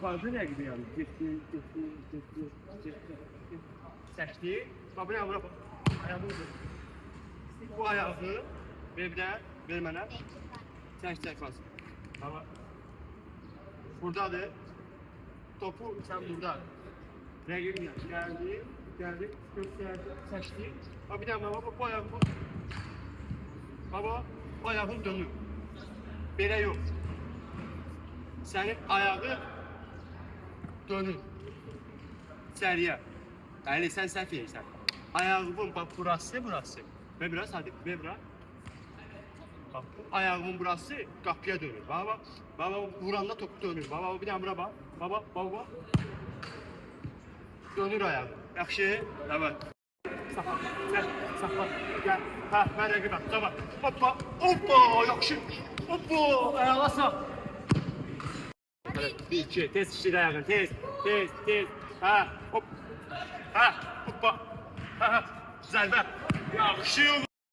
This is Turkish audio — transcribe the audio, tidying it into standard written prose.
Apardı ne gibi yani? Çəkdi. Bax, bu ne bura? Ayağını vurdu. Bu ayağı ver bir də, ver mənə. Çək fazla. Ama buradadır. Topu sen burada. Rəqib geldi, gösterdi, çəkdi. Bax, bir də baba, bu ayağı baba, bu ayağın dönür. Belə yox. Senin ayağı dönür. İçəriyə. Yəni sən səhv edirsən. Ayağımın bax burası. Ve biraz hadi, ve biraz. Bak bu ayağımın burası qapıya dönür. Baba, vuranda top dönür. Baba bir daha bura bak. Baba. Dönür ayağım. Yaxşı. Evet. Saxla. Gel. Ha, mən rəqibə. Tamam. Hoppa, yaxşı. Hoppa, ayağa sağ. Bir, iki, tez şişir ayağını. Tez. Ha, hop. Ha, hoppa. Ha, zərbə. Yaxşı.